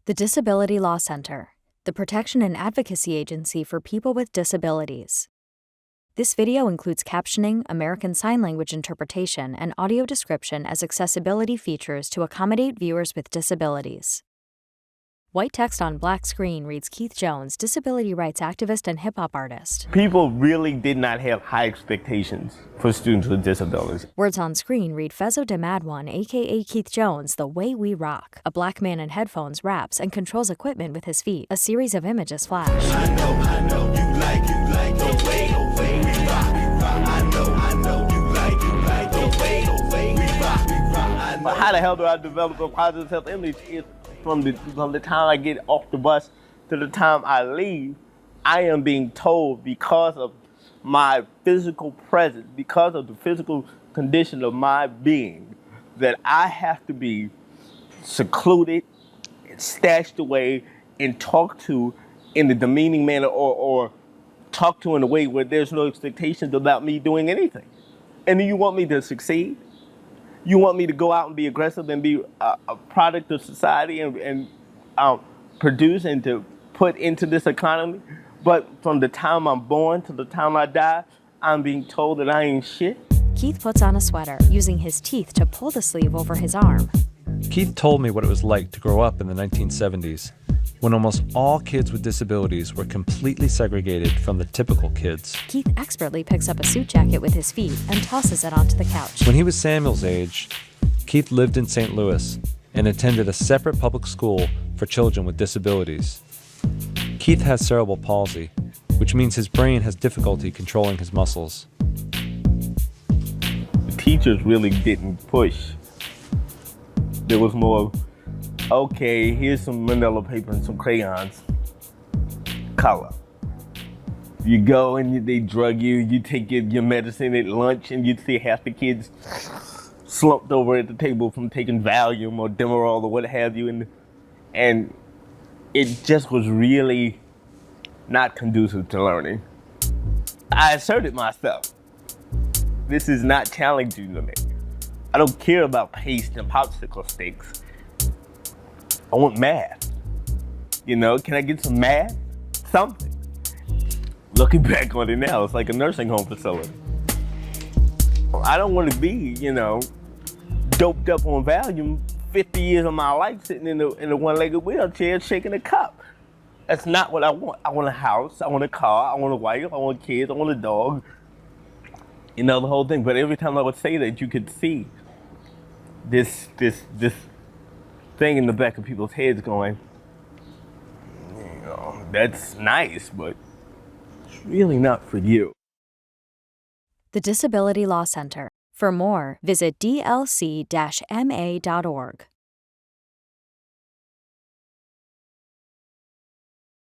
The Disability Law Center, the protection and advocacy agency for people with disabilities. This video includes captioning, American Sign Language interpretation, and audio description as accessibility features to accommodate viewers with disabilities. White text on black screen reads Keith Jones, disability rights activist and hip-hop artist. People really did not have high expectations for students with disabilities. Words on screen read Fezzo de Madwan, aka Keith Jones, The Way We Rock. A black man in headphones raps and controls equipment with his feet. A series of images flash. I know, you like the way we rock. I know, you like the way we rock. But how the hell do I develop a positive self-image if from the time I get off the bus to the time I leave, I am being told because of my physical presence, because of the physical condition of my being, that I have to be secluded, stashed away, and talked to in a demeaning manner or talked to in a way where there's no expectations about me doing anything. And then you want me to succeed? You want me to go out and be aggressive and be a product of society and produce and to put into this economy? But from the time I'm born to the time I die, I'm being told that I ain't shit? Keith puts on a sweater, using his teeth to pull the sleeve over his arm. Keith told me what it was like to grow up in the 1970s, when almost all kids with disabilities were completely segregated from the typical kids. Keith expertly picks up a suit jacket with his feet and tosses it onto the couch. When he was Samuel's age, Keith lived in St. Louis and attended a separate public school for children with disabilities. Keith has cerebral palsy, which means his brain has difficulty controlling his muscles. The teachers really didn't push. There was more, okay, here's some manila paper and some crayons, color. You go and they drug you, you take your medicine at lunch, and you'd see half the kids slumped over at the table from taking Valium or Demerol or what have you, and it just was really not conducive to learning. I asserted myself. This is not challenging to me. I don't care about paste and popsicle sticks. I want math. Can I get some math? Something. Looking back on it now, it's like a nursing home facility. I don't want to be, doped up on Valium 50 years of my life sitting in a one-legged wheelchair shaking a cup. That's not what I want. I want a house, I want a car, I want a wife, I want kids, I want a dog. The whole thing. But every time I would say that, you could see this thing in the back of people's heads going, that's nice, but it's really not for you. The Disability Law Center. For more, visit dlc-ma.org.